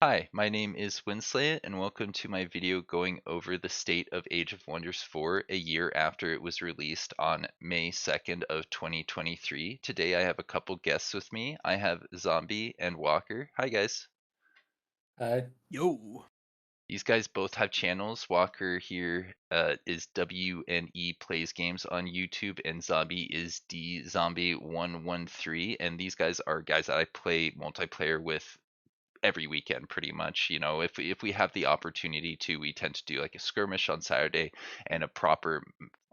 Hi, my name is Winsley, and welcome to my video going over the state of Age of Wonders 4 a year after it was released on May 2nd of 2023. Today I have a couple guests with me. I have Zombie and Walker. Hi guys. Hi. Yo. These guys both have channels. Walker here is WNE Plays Games on YouTube, and Zombie is D Zombie 113. And these guys are guys that I play multiplayer with every weekend pretty much. If we have the opportunity to, we tend to do like a skirmish on Saturday and a proper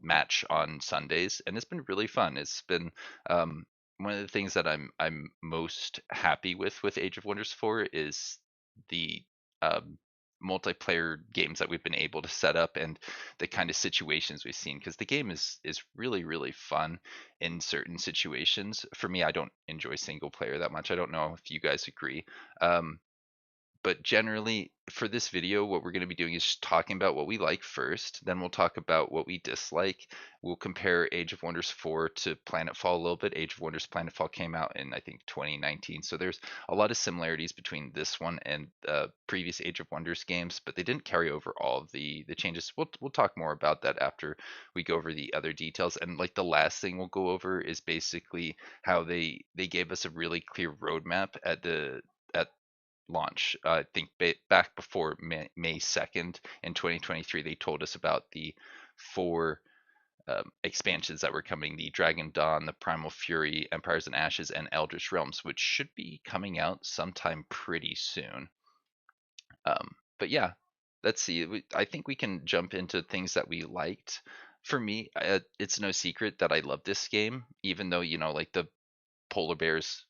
match on Sundays, and it's been really fun. It's been one of the things that I'm most happy with Age of Wonders 4 is the um, multiplayer games that we've been able to set up and the kind of situations we've seen, because the game is really fun in certain situations. For me, I don't enjoy single player that much. I don't know if you guys agree. um, but generally, for this video, what we're going to be doing is just talking about what we like first. Then we'll talk about what we dislike. We'll compare Age of Wonders 4 to Planetfall a little bit. Age of Wonders Planetfall came out in, I think, 2019. So there's a lot of similarities between this one and previous Age of Wonders games, but they didn't carry over all of the changes. We'll talk more about that after we go over the other details. And like the last thing we'll go over is basically how they gave us a really clear roadmap at launch. I think back before May 2nd in 2023, they told us about the four expansions that were coming: the Dragon Dawn, the Primal Fury, Empires and Ashes, and Eldritch Realms, which should be coming out sometime pretty soon. But yeah, let's see. I think we can jump into things that we liked. For me, it's no secret that I love this game, even though, like the polar bears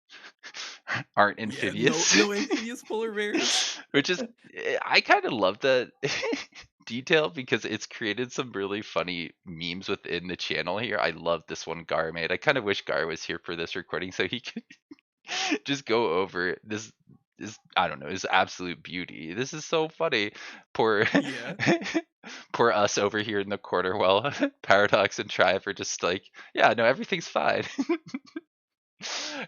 aren't Yeah, no amphibious. no amphibious polar bears. Which is, I kind of love that detail because it's created some really funny memes within the channel here. I love this one Gar made. I kind of wish Gar was here for this recording so he could just go over this. I don't know, his absolute beauty. This is so funny. Poor Yeah. poor us over here in the corner while Paradox and Triumph are just like, yeah, no, everything's fine.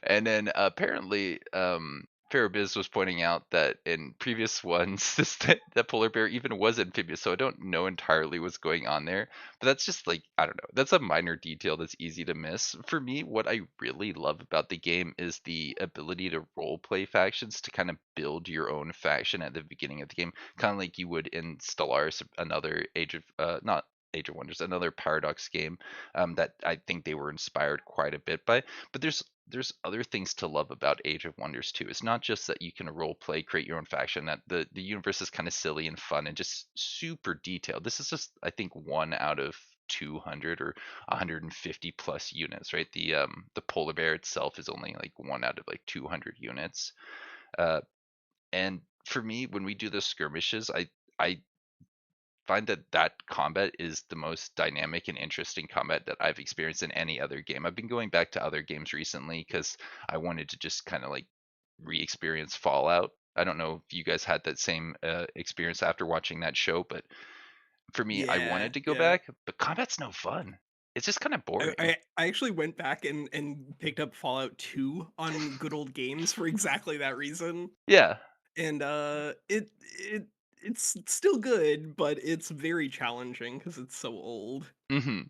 And then apparently, Farabiz was pointing out that in previous ones, that polar bear even was amphibious. So I don't know entirely what's going on there, but that's just like, I don't know. That's a minor detail that's easy to miss. For me, what I really love about the game is the ability to role play factions, to kind of build your own faction at the beginning of the game, kind of like you would in Stellaris, another Age of not Age of Wonders, another Paradox game that I think they were inspired quite a bit by. But there's other things to love about Age of Wonders too. It's not just that you can role play, create your own faction, that the universe is kind of silly and fun and just super detailed. This is just, I think, one out of 200 or 150 plus units, right? The polar bear itself is only like one out of like 200 units. Uh, and for me, when we do the skirmishes, I find that combat is the most dynamic and interesting combat that I've experienced in any other game. I've been going back to other games recently because I wanted to just kind of like re-experience Fallout. I don't know if you guys had that same experience after watching that show, but for me, I Yeah, wanted to go yeah. back, but combat's no fun. It's just kind of I boring. I I actually went back and picked up Fallout 2 on Good Old Games for exactly that reason, Yeah. and, it's still good, but it's very challenging because it's so old. hmm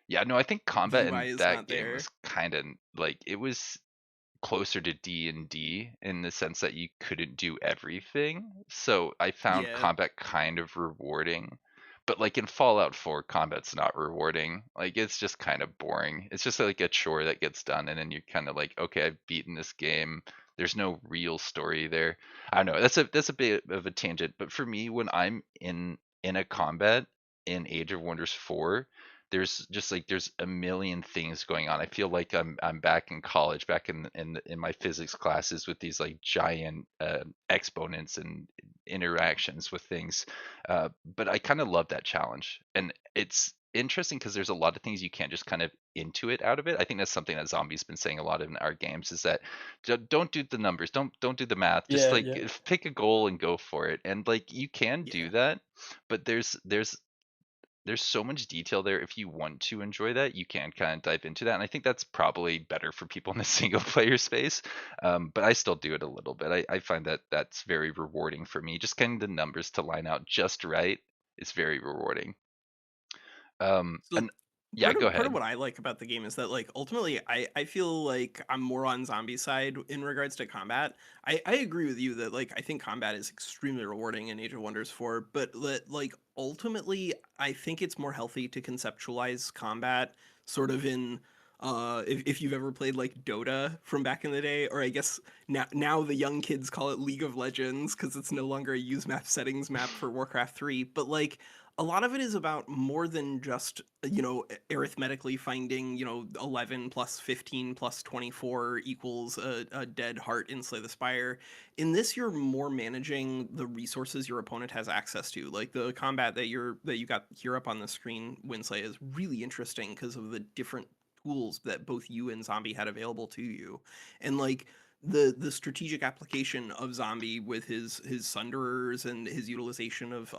Yeah, no, I think The combat UI in is that not game there. was kind of like, it was closer to D&D in the sense that you couldn't do everything. So I found Yeah. combat kind of rewarding. But like in Fallout 4, combat's not rewarding. Like it's just kind of boring. It's just like a chore that gets done and then you're kind of like, okay, I've beaten this game. There's no real story there. I don't know. That's a bit of a tangent, but for me, when I'm in a combat in Age of Wonders 4, there's just like there's a million things going on. I feel like I'm back in college, back in my physics classes with these like giant exponents and interactions with things. But I kind of love that challenge, and it's interesting because there's a lot of things you can't just kind of intuit out of it. I think that's something that Zombie's been saying a lot in our games is that don't do the numbers, don't do the math, just Yeah, like yeah. pick a goal and go for it. And like you can do Yeah. that, but there's there's so much detail there. If you want to enjoy that, you can kind of dive into that, and I think that's probably better for people in the single player space. But I still do it a little bit. I find that that's very rewarding for me. Just getting the numbers to line out just right is very rewarding. So And yeah, go part of ahead. what I like about the game is that like ultimately I feel like I'm more on zombie side in regards to combat. I agree with you that like I think combat is extremely rewarding in Age of Wonders 4, but like ultimately I think it's more healthy to conceptualize combat sort of in if you've ever played like Dota from back in the day, or I guess now the young kids call it League of Legends because it's no longer a use map settings map for Warcraft 3, but like a lot of it is about more than just arithmetically finding 11 plus 15 plus 24 equals a dead heart in Slay the Spire. In this, you're more managing the resources your opponent has access to. Like the combat that you got here up on the screen, Winsley, is really interesting because of the different tools that both you and Zombie had available to you, and like the strategic application of Zombie with his Sunderers and his utilization of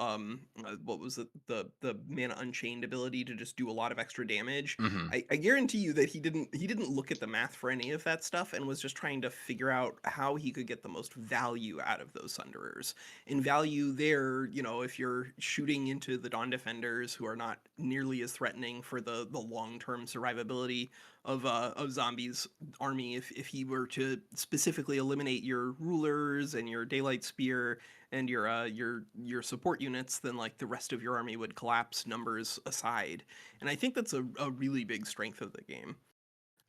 what was it, the Mana Unchained ability to just do a lot of extra damage. Hmm. I guarantee you that he didn't look at the math for any of that stuff and was just trying to figure out how he could get the most value out of those Sunderers. In value there, if you're shooting into the Dawn Defenders who are not nearly as threatening for the long-term survivability of zombies army, if he were to specifically eliminate your rulers and your daylight spear and your support units, then like the rest of your army would collapse, numbers aside. And I think that's a really big strength of the game.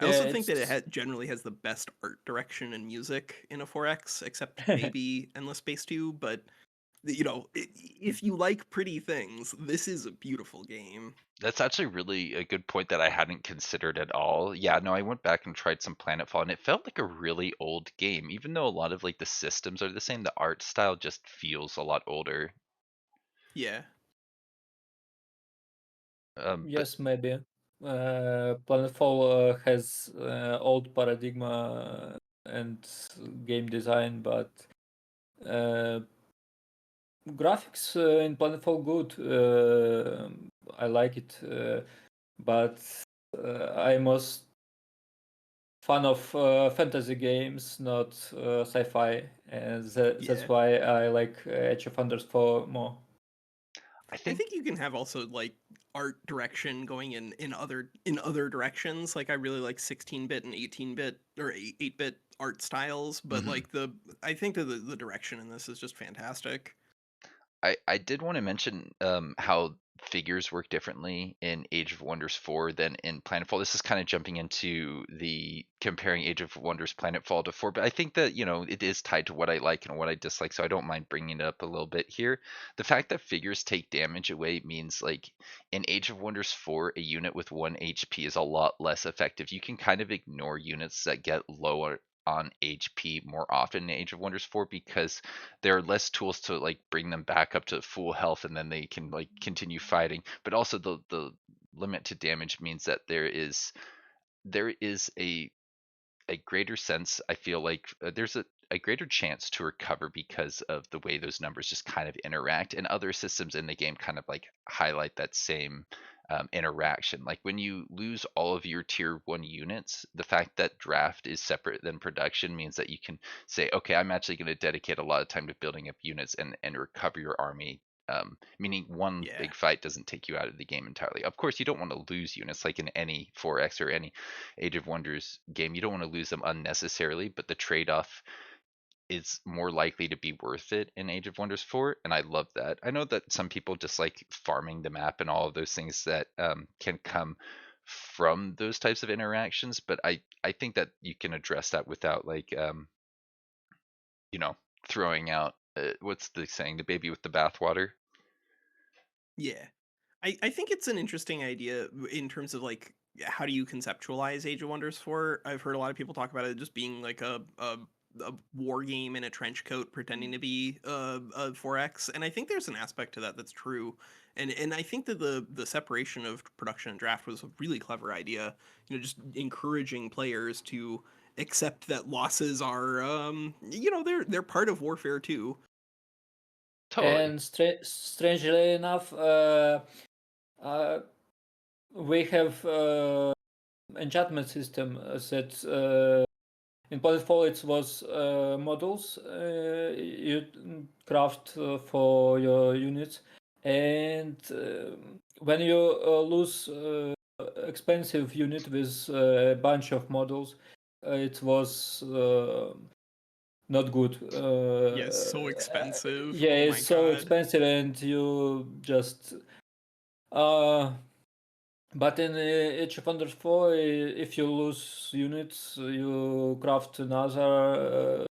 I Yeah, also think that it it's generally has the best art direction and music in a 4X, except maybe Endless Space 2. But if you like pretty things, this is a beautiful game. That's actually really a good point that I hadn't considered at all. Yeah, no, I went back and tried some Planetfall, and it felt like a really old game. Even though a lot of like the systems are the same, the art style just feels a lot older. Yeah, But yes, maybe. Planetfall has old paradigm and game design, but uh, graphics in Planetfall good. I like it, but I'm most fan of fantasy games, not sci-fi, and that's yeah. why I like Age of Wonders 4 more. I I think think you can have also like art direction going in other directions. Like I really like 16-bit and 18-bit or 8-bit art styles, but mhm. like I think that the direction in this is just fantastic. I did want to mention how figures work differently in Age of Wonders 4 than in Planetfall. This is kind of jumping into the comparing Age of Wonders Planetfall to 4, but I think that, it is tied to what I like and what I dislike, so I don't mind bringing it up a little bit here. The fact that figures take damage away means like in Age of Wonders 4, a unit with 1 HP is a lot less effective. You can kind of ignore units that get lower on HP more often in Age of Wonders 4 because there are less tools to like bring them back up to full health and then they can like continue fighting. But also the limit to damage means that there is a greater sense. I feel like there's a greater chance to recover because of the way those numbers just kind of interact, and other systems in the game kind of like highlight that same interaction. Like when you lose all of your tier 1 units, the fact that draft is separate than production means that you can say, okay, I'm actually going to dedicate a lot of time to building up units and recover your army. Meaning one Yeah. big fight doesn't take you out of the game entirely. Of course, you don't want to lose units like in any 4X or any Age of Wonders game. You don't want to lose them unnecessarily, but the trade off is more likely to be worth it in Age of Wonders 4, and I love that. I know that some people just like farming the map and all of those things that can come from those types of interactions, but I think that you can address that without like you know throwing out what's the saying, the baby with the bathwater. Yeah. I think it's an interesting idea in terms of like how do you conceptualize Age of Wonders 4? I've heard a lot of people talk about it just being like a war game in a trench coat pretending to be a 4X, and I think there's an aspect to that that's true. And I think that the separation of production and draft was a really clever idea. Just encouraging players to accept that losses are they're part of warfare too. Totally. And strangely enough, We have enchantment system that in Planetfall it was models you craft for your units, and when you lose expensive unit with a bunch of models, it was not good. Yeah, it's so expensive. Yeah, Oh it's my so god. expensive, and you just. But in Age of Wonders 4, if you lose units, you craft another,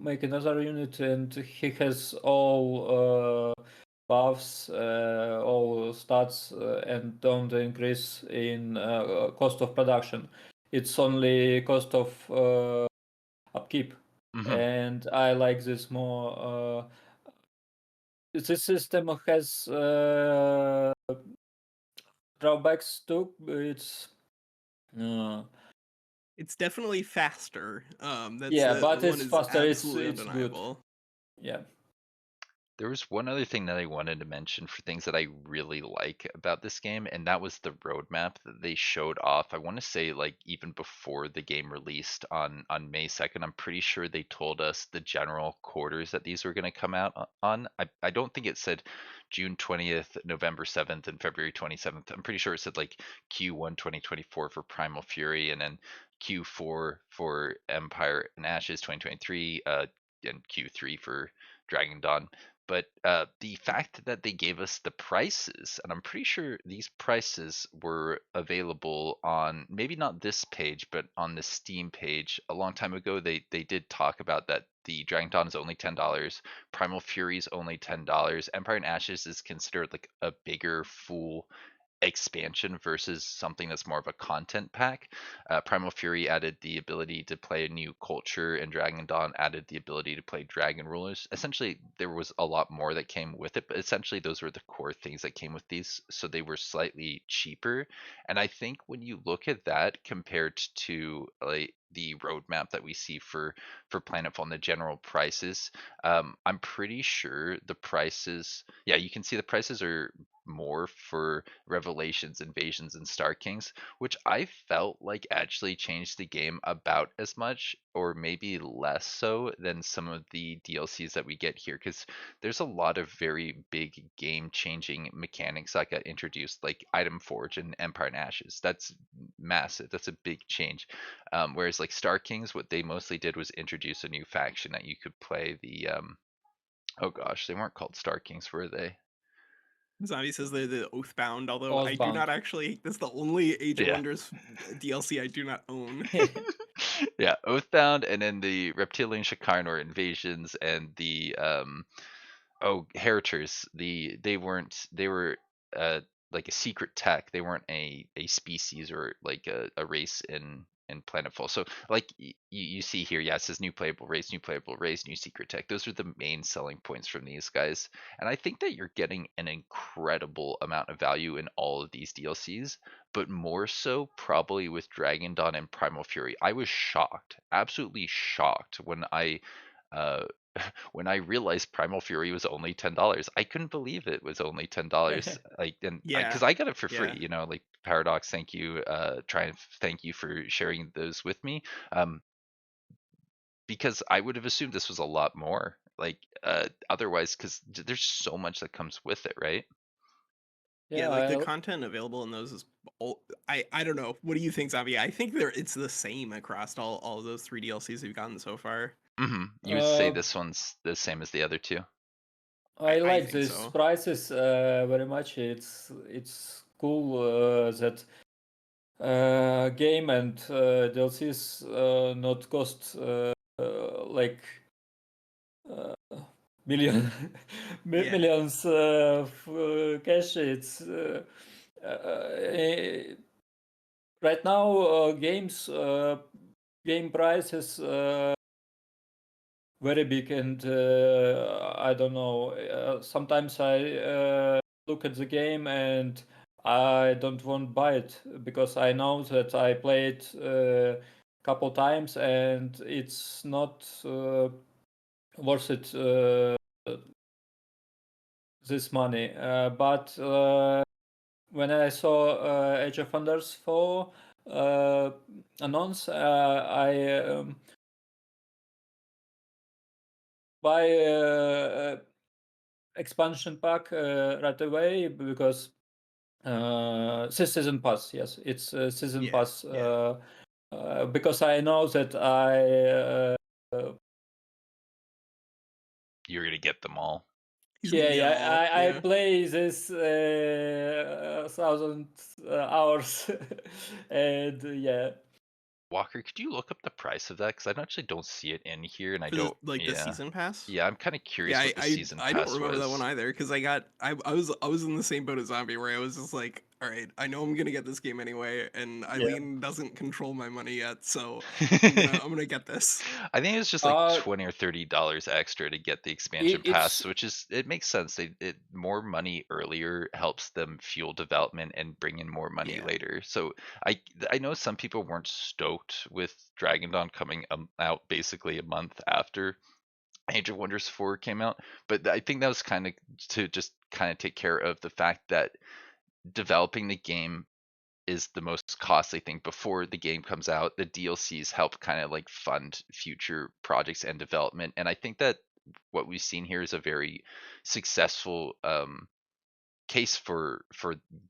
make another unit, and he has all buffs, all stats, and don't increase in cost of production. It's only cost of upkeep, Hmm. and I like this more. This system has drawbacks too. It's It's definitely faster. That's yeah, that but one it's is faster. absolutely It's good. undeniable. Yeah. There was one other thing that I wanted to mention for things that I really like about this game, and that was the roadmap that they showed off. I want to say like even before the game released on May 2nd, I'm pretty sure they told us the general quarters that these were going to come out on. I don't think it said June 20th, November 7th, and February 27th. I'm pretty sure it said like Q1 2024 for Primal Fury, and then Q4 for Empire and Ashes 2023, and Q3 for Dragon Dawn. But the fact that they gave us the prices, and I'm pretty sure these prices were available on maybe not this page, but on the Steam page a long time ago. They did talk about that the Dragon Dawn is only $10, Primal Fury is only $10, Empire and Ashes is considered like a bigger full expansion versus something that's more of a content pack. Primal Fury added the ability to play a new culture, and Dragon Dawn added the ability to play dragon rulers. Essentially, there was a lot more that came with it, but essentially, those were the core things that came with these. So they were slightly cheaper. And I think when you look at that compared to like the roadmap that we see for Planetfall and the general prices, I'm pretty sure the prices, yeah, you can see the prices are more for Revelations, Invasions, and Star Kings, which I felt like actually changed the game about as much, or maybe less so, than some of the DLCs that we get here. Because there's a lot of very big game changing mechanics that got introduced, like Item Forge and Empire and Ashes. That's massive. That's a big change. Whereas, like Star Kings, what they mostly did was introduce a new faction that you could play the. Oh gosh, they weren't called Star Kings, were they? Zombie says they're the Oathbound, although I do not Oathbound. actually. That's the only Age of Yeah. Wonders DLC I do not own. Yeah, Oathbound, and then the Reptilian Shekarnor invasions, and the Heritors. They weren't, they were uh like a secret tech. They weren't a species or like a race in Planetfall. So like you see here, yeah, it says new playable race, new secret tech. Those are the main selling points from these guys. And I think that you're getting an incredible amount of value in all of these DLCs, but more so probably with Dragon Dawn and Primal Fury. I was shocked, absolutely shocked when I uh when I realized Primal Fury was only $10. I couldn't believe it was only $10. Like, and Yeah, because I got it for free, yeah. like Paradox, thank you. Thank you for sharing those with me. Um, because I would have assumed this was a lot more. Like, otherwise, because there's so much that comes with it, right? Yeah, Yeah, like the content available in those is I don't know. What do you think, Zombie? I think it's the same across all of those three DLCs we've gotten so far. You would say uh, this one's the same as the other two? I I like think these so. prices very much. It's cool that game and DLCs not cost like uh, million Yeah. millions of cash. It's right now games game prices very big, and I don't know, sometimes I look at the game and I don't want to buy it because I know that I played couple times and it's not worth it this money, but when I saw Age of Wonders 4 announce, I buy expansion pack right away because season pass. Yes, it's season Yeah, pass. yeah. Because I know that You're gonna get them all. He's gonna get them all. I Yeah. play this 1,000 hours, and yeah. Walker, could you look up the price of that? Because I actually don't see it in here, and I For the don't. like the Yeah, season pass. yeah. I'm kind of Yeah, curious what the season I don't pass remember that one was. either because I was in the same boat as Zombie where I was just like, all right, I know I'm gonna get this game anyway, and Yeah. Eileen doesn't control my money yet, so I I'm gonna get this. think it was just like Uh, $20 or $30 extra to get the expansion it's pass, which is it makes sense. It more money earlier helps them fuel development and bring in more money Yeah, later. So I I know some people weren't stoked with Dragon Dawn coming out basically a month after Age of Wonders 4 came out, but I think that was kind of to just kind of take care of the fact that developing the game is the most costly thing before the game comes out. The DLCs help kind of like fund future projects and development. And I think that what we've seen here is a very successful case for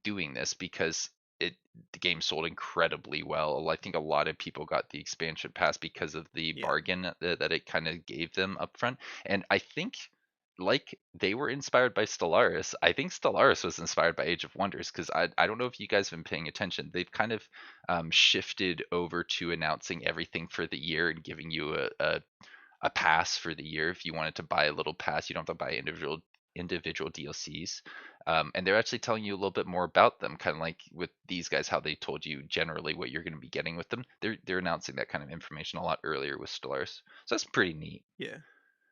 doing this because it the game sold incredibly well. I think a lot of people got the expansion pass because of the yeah, bargain that it kind of gave them upfront. And I think like they were inspired by Stellaris. I think Stellaris was inspired by Age of Wonders because I don't know if you guys have been paying attention. They've kind of shifted over to announcing everything for the year and giving you a pass for the year. If you wanted to buy a little pass, you don't have to buy individual DLCs. And they're actually telling you a little bit more about them, kind of like with these guys, how they told you generally what you're going to be getting with them. They're announcing that kind of information a lot earlier with Stellaris, so that's pretty neat. yeah.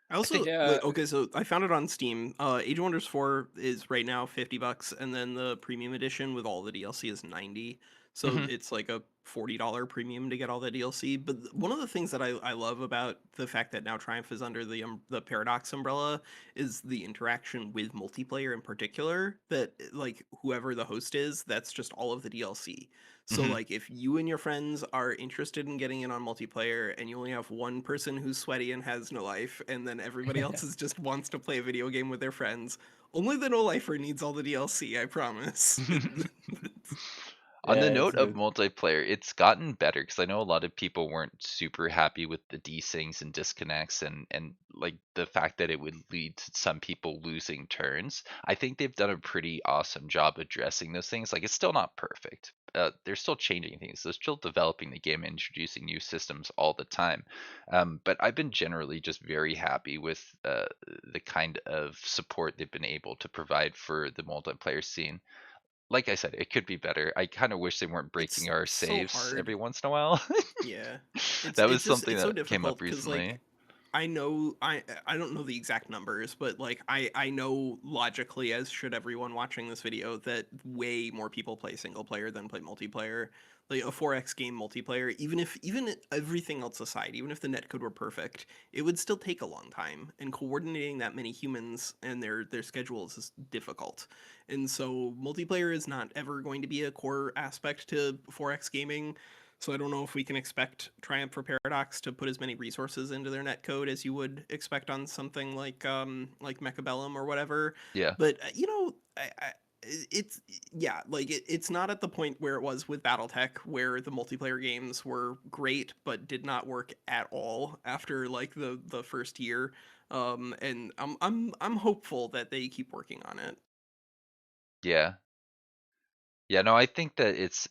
I I think. also yeah. like okay, so I found it on Steam. Age of Wonders 4 is right now $50, and then the premium edition with all the DLC is 90. So Mhm. it's like a $40 premium to get all the DLC. But one of the things that I love about the fact that now Triumph is under the Paradox umbrella is the interaction with multiplayer in particular. That like whoever the host is, that's just all of the DLC. So Mhm. like if you and your friends are interested in getting in on multiplayer and you only have one person who's sweaty and has no life and then everybody else is just wants to play a video game with their friends, only the no lifer needs all the DLC, I promise. On the Yeah, it's note of good. multiplayer, it's gotten better because I know a lot of people weren't super happy with the desyncs and disconnects and like the fact that it would lead to some people losing turns. I think they've done a pretty awesome job addressing those things. Like it's still not perfect. They're still changing things. They're still developing the game, and introducing new systems all the time. But I've been generally just very happy with the kind of support they've been able to provide for the multiplayer scene. Like I said, it could be better. I kind of wish they weren't breaking It's our so saves hard. every once in a while. Yeah. That was It's just something it's so that came up difficult cuz recently. like I know I don't know the exact numbers, but like I know logically, as should everyone watching this video, that way more people play single player than play multiplayer. Like a 4X game multiplayer, even everything else aside, even if the netcode were perfect, it would still take a long time. And coordinating that many humans and their schedules is difficult. And so multiplayer is not ever going to be a core aspect to 4X gaming. So I don't know if we can expect Triumph or Paradox to put as many resources into their netcode as you would expect on something like Mechabellum or whatever. Yeah. But it's yeah, like it's not at the point where it was with BattleTech, where the multiplayer games were great but did not work at all after like the first year. And I'm hopeful that they keep working on it. Yeah. Yeah, no, I think that it's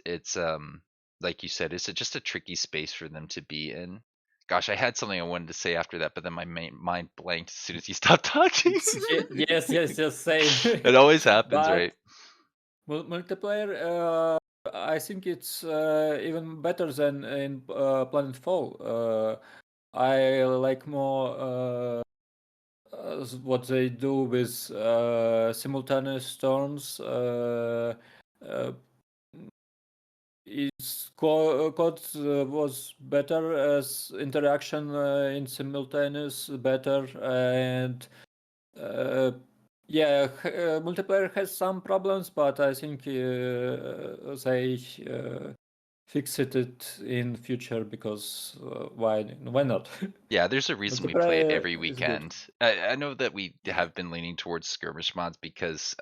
like you said, it's just a tricky space for them to be in. Gosh, I had something I wanted to say after that, but then my mind blanked as soon as you stopped talking. Yes, yes, yes, same. It always happens, But right? multiplayer, I think it's even better than in Planet Fall. I like more what they do with simultaneous storms. Uh, its code was better as interaction in simultaneous better, and uh, Yeah, multiplayer has some problems, but I think they fix it in future because why not? Yeah, there's a reason we play it every Multiplayer is good. weekend. I know that we Yeah. have been leaning towards skirmish mods because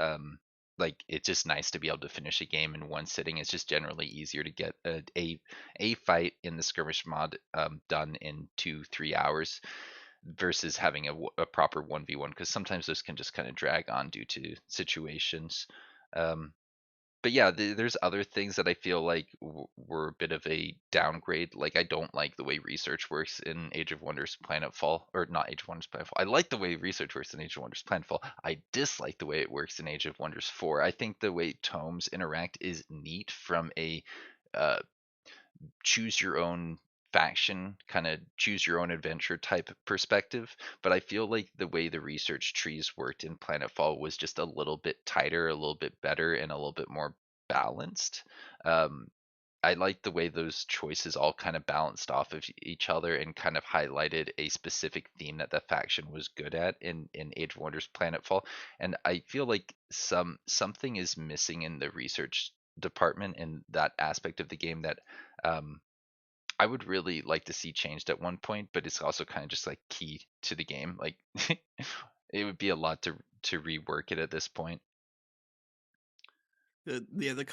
like it's just nice to be able to finish a game in one sitting. It's just generally easier to get a fight in the skirmish mod done in 2-3 hours versus having a proper 1v1 because sometimes those can just kind of drag on due to situations. Um, but yeah, there's other things that I feel like were a bit of a downgrade. Like I don't like the way research works in Age of Wonders Planetfall, or not Age of Wonders Planetfall. I like the way research works in Age of Wonders Planetfall. I dislike the way it works in Age of Wonders 4. I think the way tomes interact is neat from a uh, choose your own faction, kind of choose your own adventure type perspective. But I feel like the way the research trees worked in Planetfall was just a little bit tighter, a little bit better, and a little bit more balanced. Um, I like the way those choices all kind of balanced off of each other and kind of highlighted a specific theme that the faction was good at in Age of Wonders Planetfall. And I feel like something is missing in the research department in that aspect of the game that um, I would really like to see changed at one point, but it's also kind of just like key to the game. Like it would be a lot to rework it at this point. The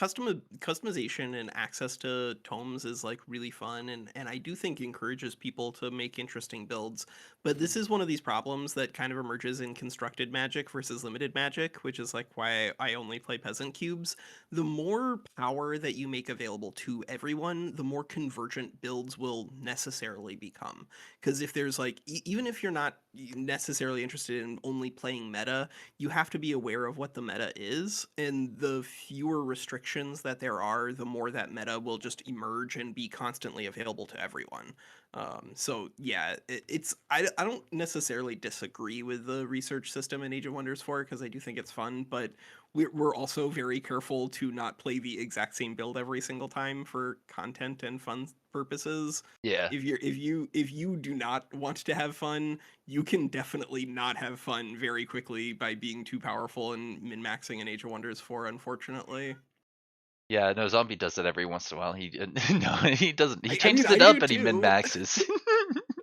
customization and access to tomes is like really fun, and I do think encourages people to make interesting builds. But this is one of these problems that kind of emerges in constructed magic versus limited magic, which is like why I only play peasant cubes. The more power that you make available to everyone, the more convergent builds will necessarily become. Because if there's like even if you're not necessarily interested in only playing meta, you have to be aware of what the meta is, and the fewer restrictions that there are, the more that meta will just emerge and be constantly available to everyone. So yeah, I don't necessarily disagree with the research system in Age of Wonders 4 because I do think it's fun, but we're also very careful to not play the exact same build every single time for content and fun purposes. Yeah. If you do not want to have fun, you can definitely not have fun very quickly by being too powerful and min maxing in Age of Wonders 4, unfortunately. Yeah, no, Zombie does that every once in a while. He no, he doesn't. He I mean, changes it I do up and he min too. maxes.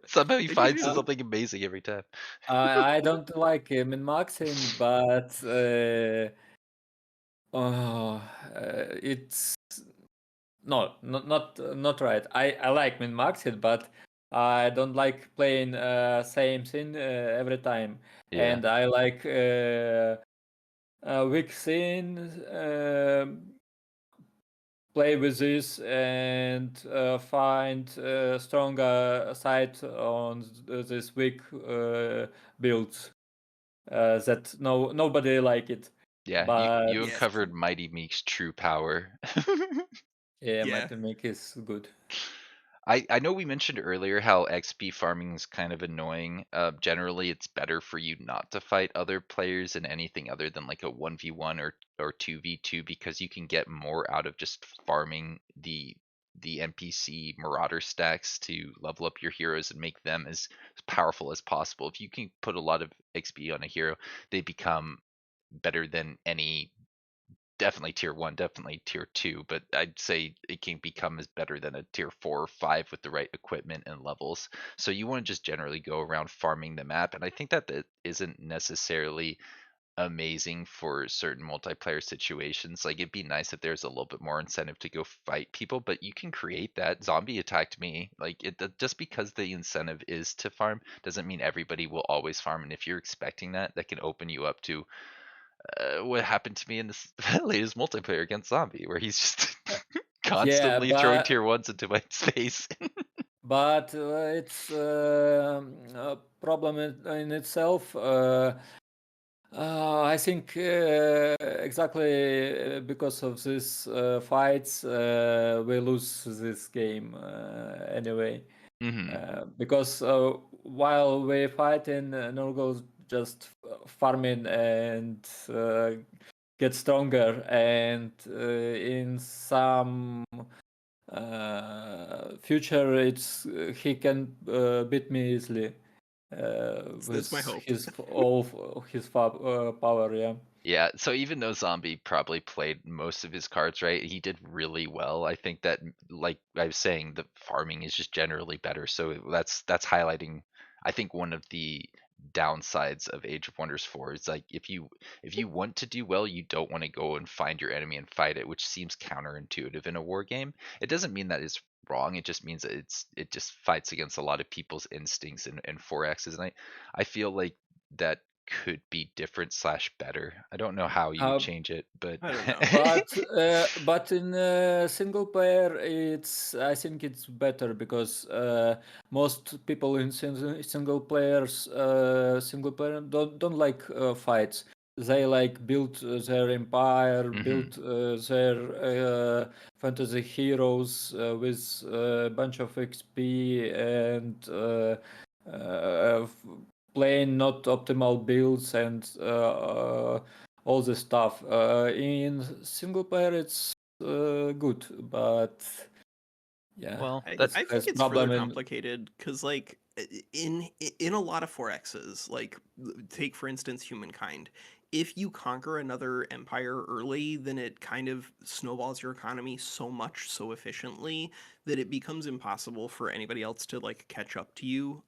Somehow he I do finds Uh, too. something amazing every time. I don't like min-maxing, but it's not right. I like min-maxing, but I don't like playing same thing every time, Yeah. and I like weak thing. Play with this and find stronger side on this weak builds that nobody like it, Yeah, but you Yeah. uncovered Mighty Meek's true power. yeah, Yeah. Mathematic is good. I know we mentioned earlier how XP farming is kind of annoying. Generally, it's better for you not to fight other players in anything other than like a 1v1 or 2v2 because you can get more out of just farming the NPC marauder stacks to level up your heroes and make them as powerful as possible. If you can put a lot of XP on a hero, they become better than any, definitely tier 1, definitely tier 2, but I'd say it can become as better than a tier 4 or 5 with the right equipment and levels. So you want to just generally go around farming the map, and I think that that isn't necessarily amazing for certain multiplayer situations. Like it'd be nice if there's a little bit more incentive to go fight people, but you can create that. Zombie attacked me. Like just because the incentive is to farm doesn't mean everybody will always farm, and if you're expecting that, that can open you up to what happened to me in this latest multiplayer against Zombie, where he's just Yeah, constantly throwing tier ones into my space. but it's a problem in itself. I think exactly because of this fights, we lose this game anyway. Hmm. Because while we fighting, Nurgle just farming and get stronger, and in some future, it's he can beat me easily. That's my with hope. his all his power. Yeah. Yeah, so even though Zombie probably played most of his cards right, he did really well. I think that, like I was saying, the farming is just generally better. So that's highlighting, I think, one of the downsides of Age of Wonders 4 is like if you want to do well, you don't want to go and find your enemy and fight it, which seems counterintuitive in a war game. It doesn't mean that it's wrong. It just means that it just fights against a lot of people's instincts and 4Xs. And I feel like that could be different slash better. I don't know how you would Uh, change it, but I don't know. but in single player, I think it's better because most people in single player don't like fights. They like build their empire, Mhm. build their fantasy heroes with a bunch of XP and playing not optimal builds and all the stuff. In single player, it's good, but yeah, Well, I, that it I think has it's further problem in. complicated because like in a lot of 4Xs, like take for instance humankind. If you conquer another empire early, then it kind of snowballs your economy so much so efficiently that it becomes impossible for anybody else to like catch up to you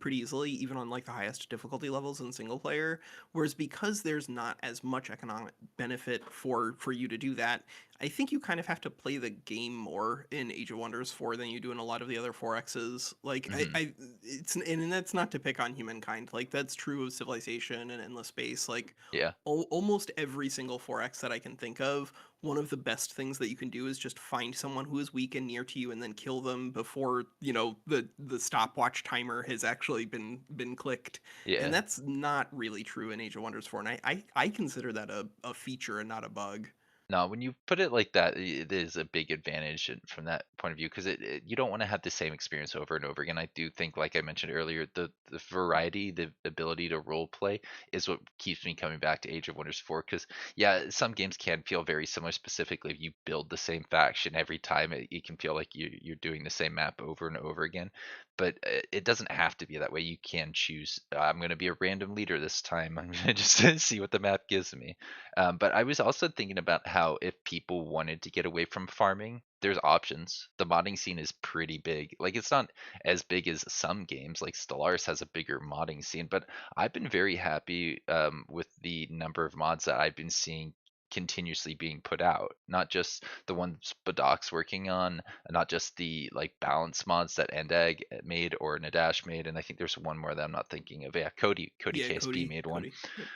pretty easily, even on like the highest difficulty levels in single player. Whereas because there's not as much economic benefit for you to do that, I think you kind of have to play the game more in Age of Wonders 4 than you do in a lot of the other 4Xs. Like mhm. it's and that's not to pick on humankind. Like that's true of Civilization and Endless Space. Like Yeah. almost every single 4X that I can think of, one of the best things that you can do is just find someone who is weak and near to you and then kill them before, the stopwatch timer has actually been clicked. And Yeah. that's not really true in Age of Wonders 4. And I consider that a feature and not a bug. No, when you put it like that, it is a big advantage from that point of view because you don't want to have the same experience over and over again. I do think, like I mentioned earlier, the variety, the ability to role play is what keeps me coming back to Age of Wonders 4. Because yeah, some games can feel very similar. Specifically, if you build the same faction every time, it can feel like you're doing the same map over and over again. But it doesn't have to be that way. You can choose. I'm going to be a random leader this time. I'm going to just see what the map gives me. But I was also thinking about how if people wanted to get away from farming, there's options. The modding scene is pretty big. Like it's not as big as some games. Like Stellaris has a bigger modding scene, but I've been very happy with the number of mods that I've been seeing continuously being put out. Not just the ones Badoc's working on, not just the like balance mods that Endag made or Nadash made, and I think there's one more that I'm not thinking of. Yeah, Cody Yeah, KSP Cody. made one. Cody. Yep.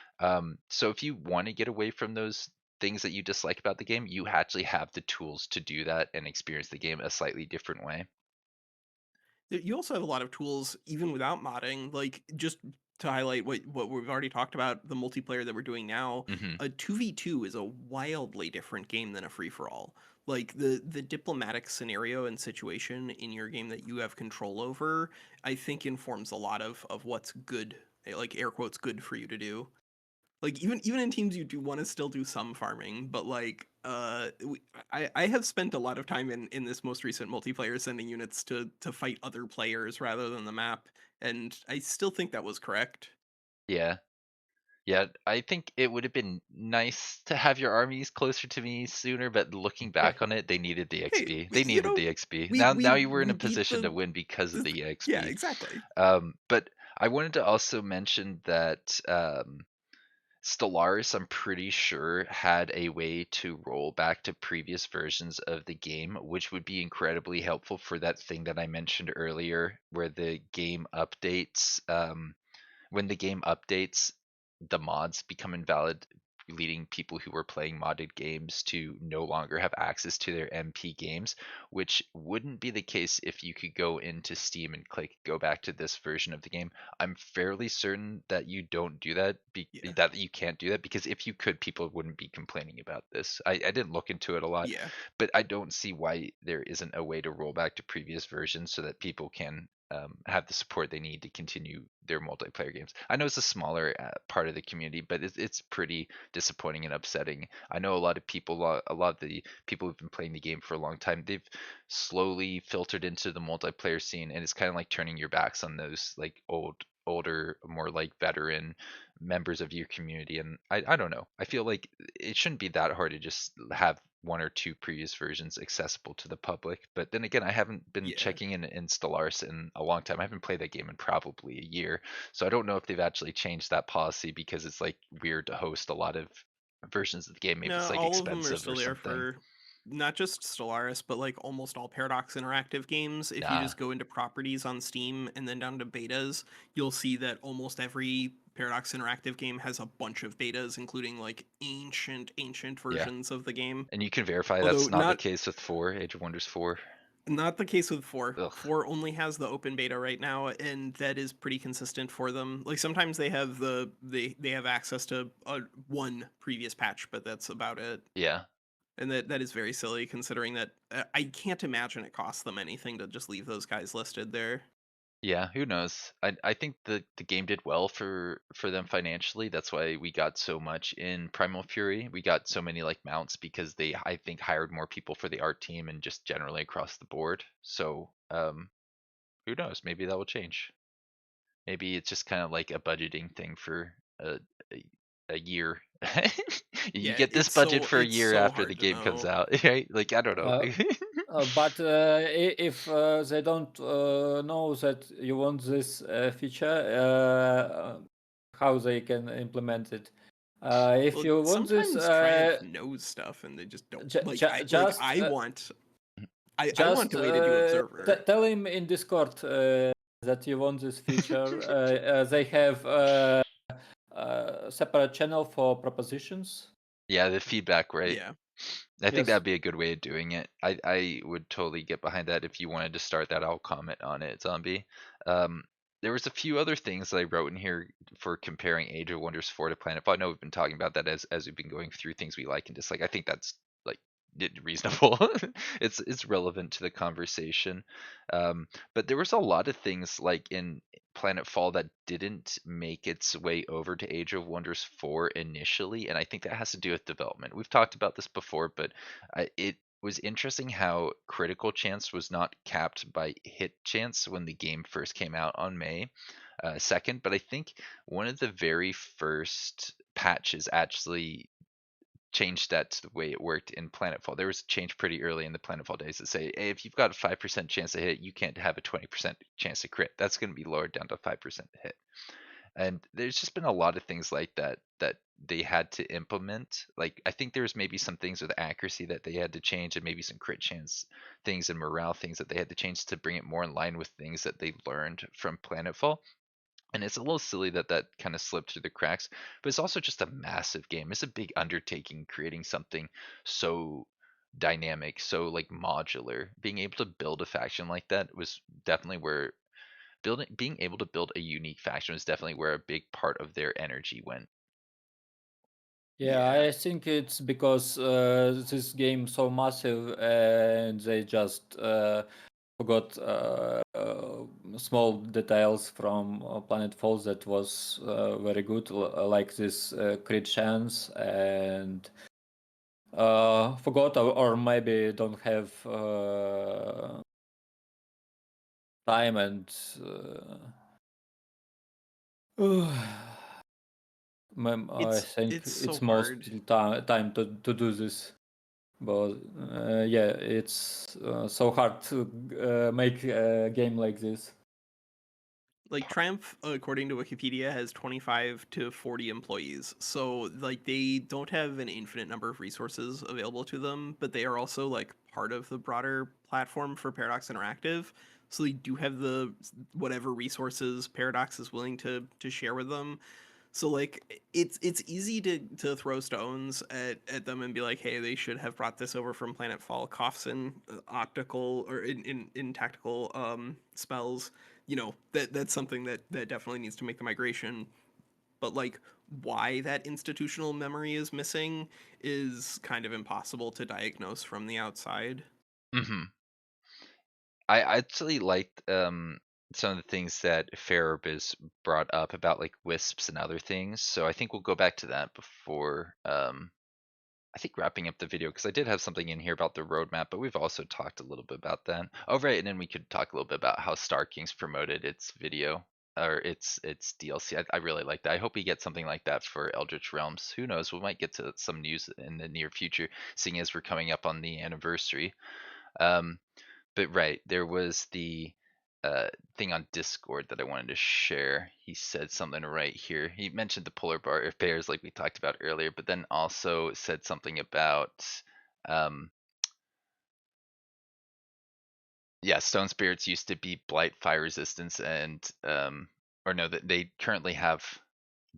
So if you want to get away from those things that you dislike about the game, you actually have the tools to do that and experience the game a slightly different way. You also have a lot of tools even without modding, like just to highlight what we've already talked about, the multiplayer that we're doing now. Hmm. A 2v2 is a wildly different game than a free for all. Like the diplomatic scenario and situation in your game that you have control over, I think informs a lot of what's good, like air quotes good for you to do. Like even in teams you do want to still do some farming, but like I have spent a lot of time in this most recent multiplayer sending units to fight other players rather than the map, and I still think that was correct. Yeah. Yeah, I think it would have been nice to have your armies closer to me sooner, but looking Hey, back on it, they needed the hey, XP. we, They you needed know, the XP. we Now, we now you were in we a beat position to win because of the yeah, XP. exactly. But I wanted to also mention that Stellaris, I'm pretty sure, had a way to roll back to previous versions of the game, which would be incredibly helpful for that thing that I mentioned earlier, where the game updates. When the game updates, the mods become invalid, leading people who were playing modded games to no longer have access to their MP games, which wouldn't be the case if you could go into Steam and click go back to this version of the game. I'm fairly certain that you don't do that, Yeah, that you can't do that, because if you could, people wouldn't be complaining about this. I didn't look into it a lot, yeah. but I don't see why there isn't a way to roll back to previous versions so that people can have the support they need to continue their multiplayer games. I know it's a smaller part of the community, but it's pretty disappointing and upsetting. I know a lot of people, a lot of the people who've been playing the game for a long time, they've slowly filtered into the multiplayer scene, and it's kind of like turning your backs on those like old older, more like veteran members of your community. And I don't know. I feel like it shouldn't be that hard to just have one or two previous versions accessible to the public. But then again, I haven't been Yeah. checking in Stellaris in a long time. I haven't played that game in probably a year. So I don't know if they've actually changed that policy because it's like weird to host a lot of versions of the game. Maybe it's No, like all of them are expensive or still there something. for not just Stellaris, but like almost all Paradox Interactive games. If you Nah. just go into properties on Steam and then down to betas, you'll see that almost every Paradox Interactive game has a bunch of betas, including like ancient Yeah. versions of the game. And you can verify Although that's not the not case with 4, Age of Wonders 4. not the case with 4. Ugh. 4 only has the open beta right now, and that is pretty consistent for them. Like sometimes they have they have access to one previous patch, but that's about it. Yeah. And that is very silly considering that I can't imagine it costs them anything to just leave those guys listed there. Yeah, who knows? I think the game did well for them financially. That's why we got so much in Primal Fury. We got so many like mounts because they I think hired more people for the art team and just generally across the board. So, who knows? Maybe that will change. Maybe it's just kind of like a budgeting thing for a, a year. You Yeah, get this budget for a it's year so after the hard to game comes know. out, right? Like I don't know. Uh, but if they don't know that you want this feature, how they can implement it? If Well, you want this, sometimes Triumph knows stuff and they just don't like just I want just to wait into Observer. tell him in Discord that you want this feature. They have a separate channel for propositions. Yeah, the feedback, right? Yeah. I think Yes. that'd be a good way of doing it. I would totally get behind that. If you wanted to start that, I'll comment on it, Zombie. Um, there was a few other things that I wrote in here for comparing Age of Wonders 4 to Planetfall. I know we've been talking about that as we've been going through things we like and dislike. I think that's like reasonable. It's relevant to the conversation. But there was a lot of things like in Planetfall that didn't make its way over to Age of Wonders 4 initially, and I think that has to do with development. We've talked about this before, but it was interesting how critical chance was not capped by hit chance when the game first came out on May 2nd. But I think one of the very first patches actually changed that to the way it worked in Planetfall. There was a change pretty early in the Planetfall days that say, hey, if you've got a 5% chance to hit, you can't have a 20% chance to crit. That's going to be lowered down to 5% hit. And there's just been a lot of things like that that they had to implement. Like I think there's maybe some things with accuracy that they had to change, and maybe some crit chance things and morale things that they had to change to bring it more in line with things that they learned from Planetfall. And it's a little silly that that kind of slipped through the cracks, but it's also just a massive game. It's a big undertaking creating something so dynamic, so like modular. Being able to build a faction like that was definitely where being able to build a unique faction was definitely where a big part of their energy went. Yeah, Yeah. I think it's because this game so massive and they just forgot small details from Planet Falls that was very good, like this crit chance, and forgot or maybe don't have time and I think It's so it's hard. most time to do this. But yeah, it's so hard to make a game like this. Like Triumph, according to Wikipedia, has 25 to 40 employees. So like they don't have an infinite number of resources available to them, but they are also like part of the broader platform for Paradox Interactive. So they do have the whatever resources Paradox is willing to share with them. So like it's easy to throw stones at them and be like, hey, they should have brought this over from Planet Fall. Coughs in optical or in tactical spells. You know that's something that definitely needs to make the migration. But like why that institutional memory is missing is kind of impossible to diagnose from the outside. Hmm. I actually liked some of the things that Farabis brought up about like wisps and other things. So I think we'll go back to that before I think wrapping up the video, because I did have something in here about the roadmap, but we've also talked a little bit about that. Oh, right, and then we could talk a little bit about how Star King's promoted its video. or its DLC. I really like that. I hope we get something like that for Eldritch Realms. Who knows? We might get to some news in the near future, seeing as we're coming up on the anniversary. Um, but right, there was the thing on Discord that I wanted to share. He said something right here. He mentioned the polar bears like we talked about earlier, but then also said something about um, yeah, stone spirits used to be blight, fire resistance, and or no, that they currently have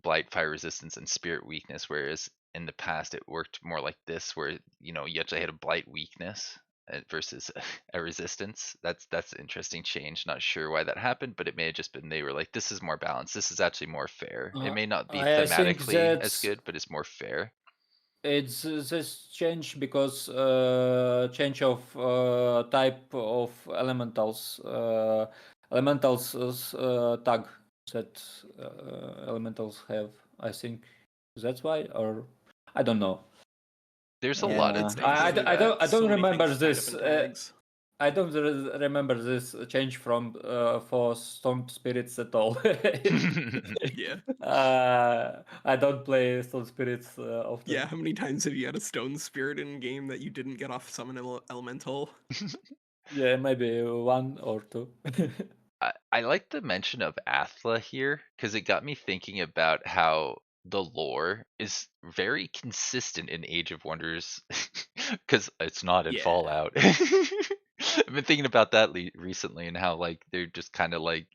blight, fire resistance, and spirit weakness, whereas in the past it worked more like this, where you actually had a blight weakness versus a resistance. That's an interesting change. Not sure why that happened, but it may have just been they were like, this is more balanced. This is actually more fair. It may not be I think thematically as that good, but it's more fair. it's this change because change of type of elementals. Elementals tag that elementals have. I think that's why, or I don't know. There's a lot of It's things with definitely that. I so don't many remember things tied up this. in tags. I don't remember this change from for Storm Spirits at all. Yeah. I don't play Storm Spirits often. Yeah, how many times have you had a stone spirit in game that you didn't get off summon elemental? Yeah, maybe one or two. I like the mention of Athla here because it got me thinking about how the lore is very consistent in Age of Wonders because it's not in Yeah. Fallout. I've been thinking about that recently and how like they're just kind of like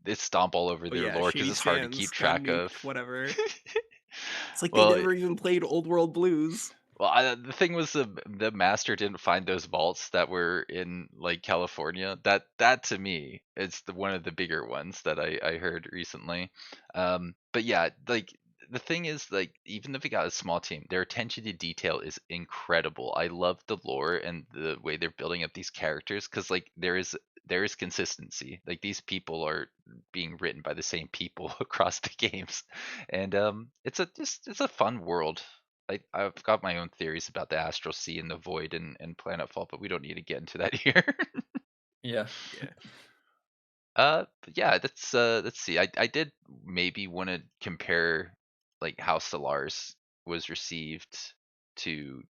they stomp all over Oh their yeah, lore because Shady it's hard to Sands, keep gotta track nuke, of. whatever. It's like they Well, never even played Old World Blues. Well, the thing was the master didn't find those vaults that were in like California. That to me is one of the bigger ones that I heard recently. But yeah, like the thing is like even if we got a small team, their attention to detail is incredible. I love the lore and the way they're building up these characters because like there is consistency. Like these people are being written by the same people across the games, and it's a fun world. I've got my own theories about the Astral Sea and the Void and Planetfall, but we don't need to get into that here. Yeah. Yeah. But yeah, let's see. I did maybe want to compare like how Stellaris was received to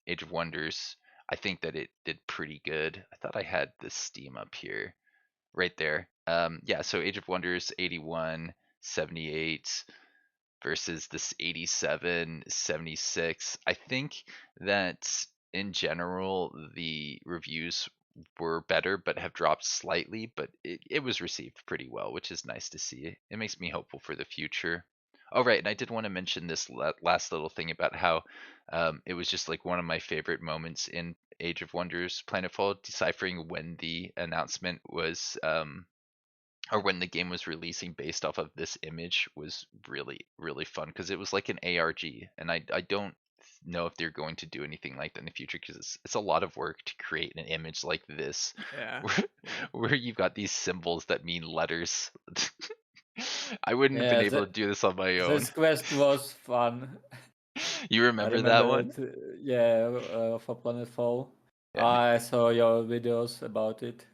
Age of Wonders. I think that it did pretty good. I thought I had the Steam up here, right there. Yeah, so Age of Wonders 81, 78 versus this 87, 76. I think that in general the reviews were better but have dropped slightly, but it was received pretty well, which is nice to see. It makes me hopeful for the future. Oh right, and I did want to mention this last little thing about how it was just like one of my favorite moments in Age of Wonders Planetfall, deciphering when the announcement was or when the game was releasing based off of this image was really fun because it was like an ARG, and I don't know if they're going to do anything like that in the future because it's a lot of work to create an image like this Yeah. where, Yeah. where you've got these symbols that mean letters. I wouldn't have been Yeah, able to do this on my own. this quest was fun. You I remember that remember one? it. Yeah, for Planetfall. Yeah, I saw your videos about it.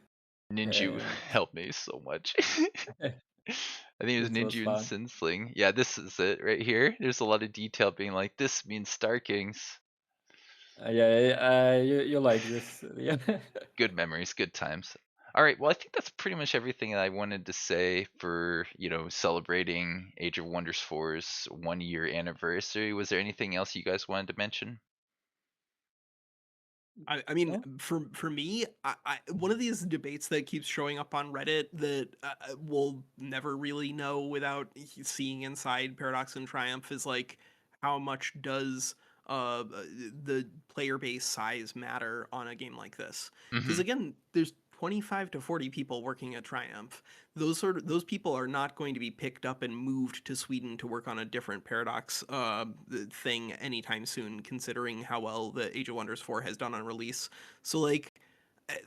Ninju And helped me so much. I think it was this was Ninja and fun. Sinsling. Yeah, this is it right here. There's a lot of detail being like, this means Star Kings. Yeah, you like this. Yeah. Good memories, good times. All right, well, I think that's pretty much everything that I wanted to say for, celebrating Age of Wonders 4's 1 year anniversary. Was there anything else you guys wanted to mention? I mean, Oh, for me, one of these debates that keeps showing up on Reddit that we'll never really know without seeing inside Paradox and Triumph is like how much does the player base size matter on a game like this? Because Hmm. again, there's 25 to 40 people working at Triumph. Those people are not going to be picked up and moved to Sweden to work on a different Paradox thing anytime soon, considering how well the Age of Wonders 4 has done on release. So like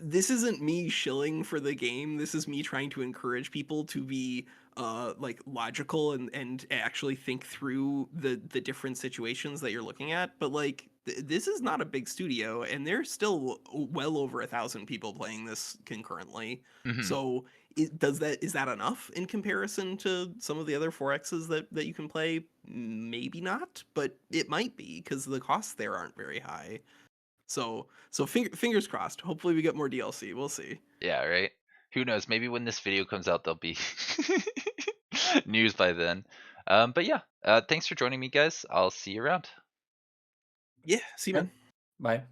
this isn't me shilling for the game. This is me trying to encourage people to be like logical and actually think through the different situations that you're looking at. But like this is not a big studio, and there's still well over 1,000 people playing this concurrently. Hmm. So is that enough in comparison to some of the other 4Xs that you can play? Maybe not, but it might be because the costs there aren't very high. So fingers crossed. Hopefully we get more DLC. We'll see. Yeah, right. Who knows? Maybe when this video comes out, there'll be news by then. But yeah, thanks for joining me, guys. I'll see you around. Yeah, see you, Yeah. man. Bye.